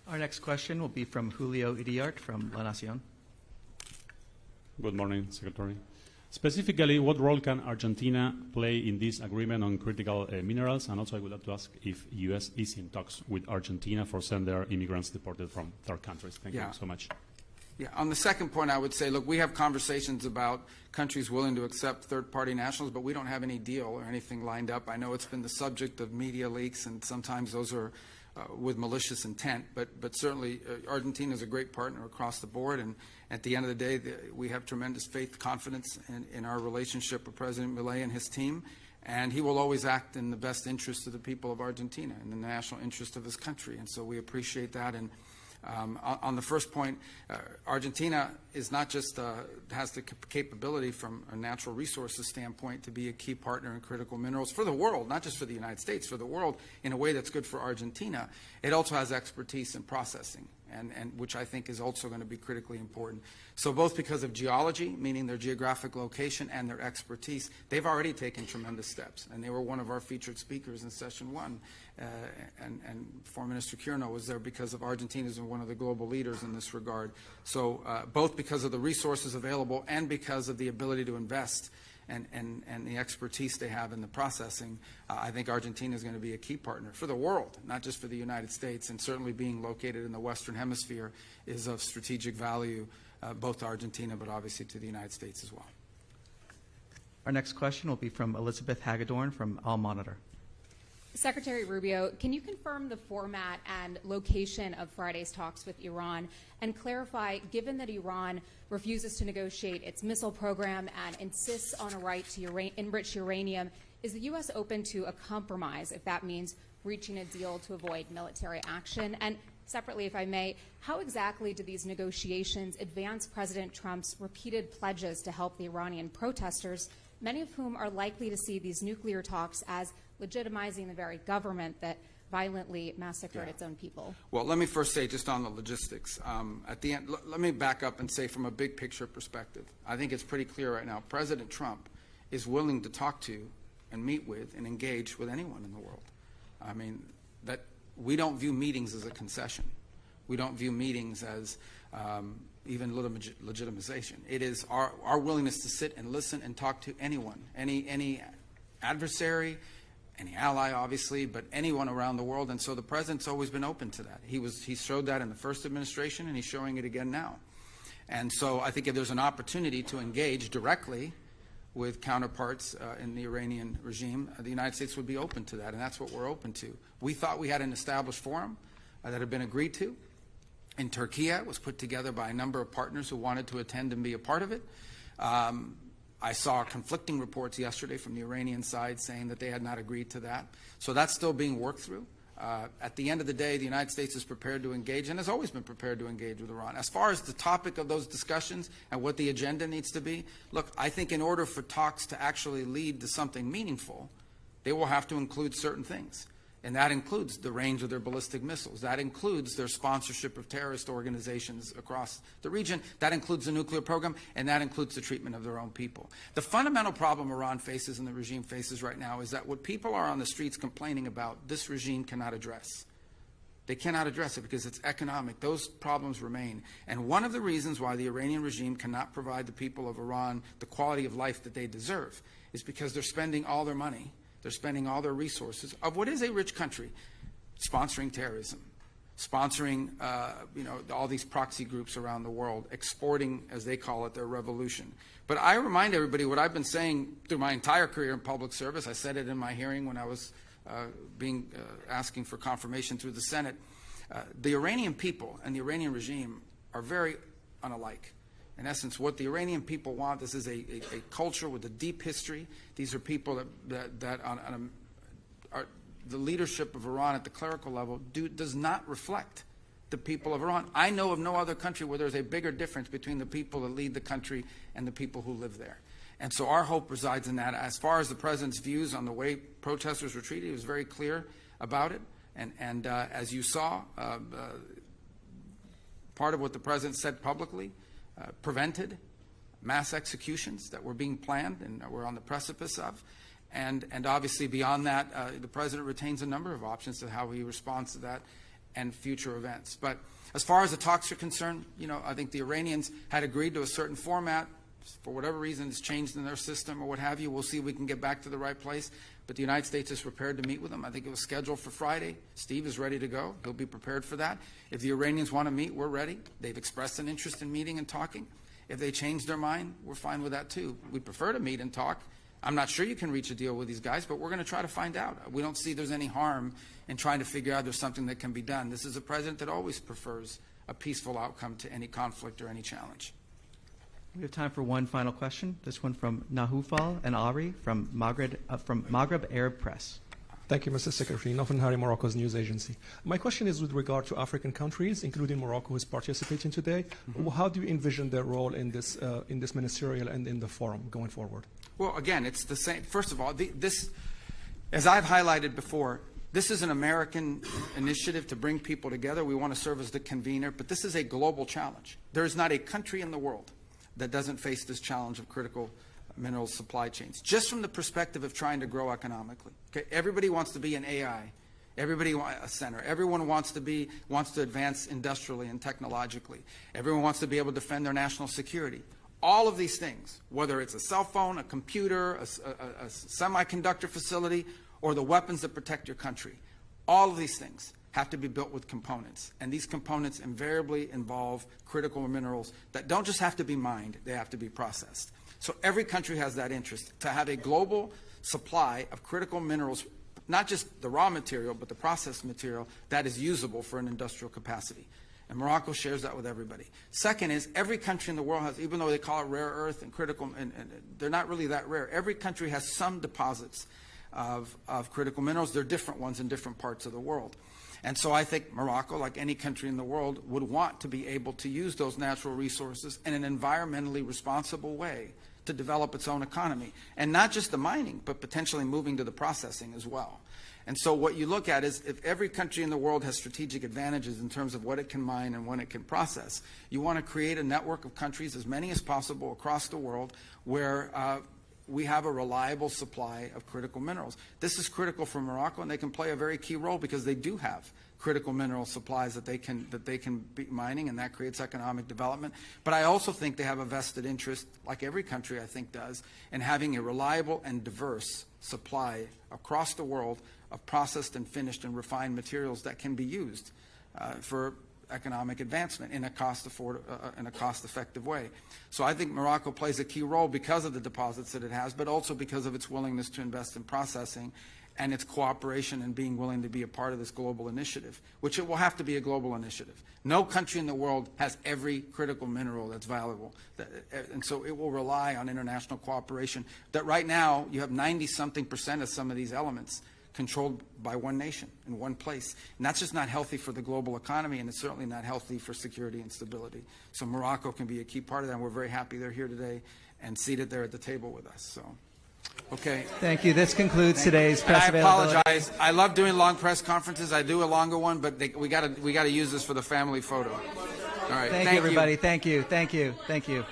Our next question will be from Julio Iriart from La Nación. Good morning, Secretary. Specifically, what role can Argentina play in this agreement on critical minerals? And also, I would like to ask if U.S. is in talks with Argentina for send their immigrants deported from third countries. Thank you so much. Yeah, on the second point, I would say, look, we have conversations about countries willing to accept third-party nationals, but we don't have any deal or anything lined up. I know it's been the subject of media leaks, and sometimes those are with malicious intent, but certainly Argentina is a great partner across the board, and at the end of the day, we have tremendous faith, confidence in our relationship with President Milei and his team, and he will always act in the best interest of the people of Argentina and the national interest of his country, and so we appreciate that. And on the first point, Argentina is not just has the capability from a natural resources standpoint to be a key partner in critical minerals for the world, not just for the United States, for the world in a way that's good for Argentina. It also has expertise in processing, and which I think is also going to be critically important. So both because of geology, meaning their geographic location, and their expertise, they've already taken tremendous steps, and they were one of our featured speakers in session one. And Foreign Minister Quirino was there because of Argentina's one of the global leaders in this regard. So both because of the resources available and because of the ability to invest and the expertise they have in the processing, I think Argentina is going to be a key partner for the world, not just for the United States, and certainly being located in the Western Hemisphere is of strategic value, both to Argentina, but obviously to the United States as well. Our next question will be from Elizabeth Hagedorn from Al Monitor. Secretary Rubio, can you confirm the format and location of Friday's talks with Iran and clarify, given that Iran refuses to negotiate its missile program and insists on a right to enrich uranium, is the U.S. open to a compromise if that means reaching a deal to avoid military action? And separately, if I may, how exactly do these negotiations advance President Trump's repeated pledges to help the Iranian protesters, many of whom are likely to see these nuclear talks as legitimizing the very government that violently massacred its own people? Well, let me first say, just on the logistics, at the end, let me back up and say from a big picture perspective, I think it's pretty clear right now, President Trump is willing to talk to and meet with and engage with anyone in the world. I mean, that we don't view meetings as a concession. We don't view meetings as even legitimization. It is our willingness to sit and listen and talk to anyone, any adversary, any ally, obviously, but anyone around the world. And so the president's always been open to that. He showed that in the first administration, and he's showing it again now. And so I think if there's an opportunity to engage directly with counterparts in the Iranian regime, the United States would be open to that, and that's what we're open to. We thought we had an established forum that had been agreed to. In Turkey, it was put together by a number of partners who wanted to attend and be a part of it. I saw conflicting reports yesterday from the Iranian side saying that they had not agreed to that. So that's still being worked through. At the end of the day, the United States is prepared to engage and has always been prepared to engage with Iran. As far as the topic of those discussions and what the agenda needs to be, look, I think in order for talks to actually lead to something meaningful, they will have to include certain things. And that includes the range of their ballistic missiles. That includes their sponsorship of terrorist organizations across the region. That includes the nuclear program, and that includes the treatment of their own people. The fundamental problem Iran faces and the regime faces right now is that what people are on the streets complaining about, this regime cannot address. They cannot address it because it's economic. Those problems remain. And one of the reasons why the Iranian regime cannot provide the people of Iran the quality of life that they deserve is because they're spending all their money, they're spending all their resources of what is a rich country sponsoring terrorism, sponsoring all these proxy groups around the world, exporting, as they call it, their revolution. But I remind everybody what I've been saying through my entire career in public service. I said it in my hearing when I was asking for confirmation through the Senate. The Iranian people and the Iranian regime are very unalike. In essence, what the Iranian people want, this is a culture with a deep history. These are people that are the leadership of Iran at the clerical level does not reflect the people of Iran. I know of no other country where there's a bigger difference between the people that lead the country and the people who live there. And so our hope resides in that. As far as the president's views on the way protesters were treated, he was very clear about it. And as you saw, part of what the president said publicly prevented mass executions that were being planned and we're on the precipice of. And obviously beyond that, the president retains a number of options to how he responds to that. and future events. But as far as the talks are concerned, I think the Iranians had agreed to a certain format. For whatever reason, it's changed in their system or what have you. We'll see if we can get back to the right place. But the United States is prepared to meet with them. I think it was scheduled for Friday. Steve is ready to go. He'll be prepared for that. If the Iranians want to meet, we're ready. They've expressed an interest in meeting and talking. If they change their mind, we're fine with that too. We prefer to meet and talk. I'm not sure you can reach a deal with these guys, but we're going to try to find out. We don't see there's any harm in trying to figure out there's something that can be done. This is a president that always prefers a peaceful outcome to any conflict or any challenge. We have time for one final question. This one from Nahufal and Ari from Maghreb Arab Press. Thank you, Mr. Secretary. Nofan Hari, Morocco's news agency. My question is with regard to African countries, including Morocco, who is participating today. How do you envision their role in this ministerial and in the forum going forward? Well, again, it's the same. First of all, this, as I've highlighted before, this is an American initiative to bring people together. We want to serve as the convener, but this is a global challenge. There is not a country in the world that doesn't face this challenge of critical mineral supply chains, just from the perspective of trying to grow economically. Okay? Everybody wants to be an AI. Everybody wants a center. Everyone wants to advance industrially and technologically. Everyone wants to be able to defend their national security. All of these things, whether it's a cell phone, a computer, a semiconductor facility, or the weapons that protect your country, all of these things have to be built with components. And these components invariably involve critical minerals that don't just have to be mined, they have to be processed. So every country has that interest to have a global supply of critical minerals, not just the raw material, but the processed material that is usable for an industrial capacity. And Morocco shares that with everybody. Second is every country in the world has, even though they call it rare earth and critical, and they're not really that rare, every country has some deposits of critical minerals. They're different ones in different parts of the world. And so I think Morocco, like any country in the world, would want to be able to use those natural resources in an environmentally responsible way to develop its own economy. And not just the mining, but potentially moving to the processing as well. And so what you look at is if every country in the world has strategic advantages in terms of what it can mine and when it can process, you want to create a network of countries, as many as possible across the world, where we have a reliable supply of critical minerals. This is critical for Morocco, and they can play a very key role because they do have critical mineral supplies that they can be mining, and that creates economic development. But I also think they have a vested interest, like every country I think does, in having a reliable and diverse supply across the world of processed and finished and refined materials that can be used for economic advancement in a cost-effective way. So I think Morocco plays a key role because of the deposits that it has, but also because of its willingness to invest in processing and its cooperation and being willing to be a part of this global initiative, which it will have to be a global initiative. No country in the world has every critical mineral that's valuable, and so it will rely on international cooperation. That right now you have 90-something% of some of these elements controlled by one nation in one place. And that's just not healthy for the global economy, and it's certainly not healthy for security and stability. So Morocco can be a key part of that, and we're very happy they're here today and seated there at the table with us. So, okay. Thank you. This concludes today's press I availability. apologize. I love doing long press conferences. I do a longer one, but we got to use this for the family photo. All right. Thank you, everybody. Thank you. Thank you. Thank you.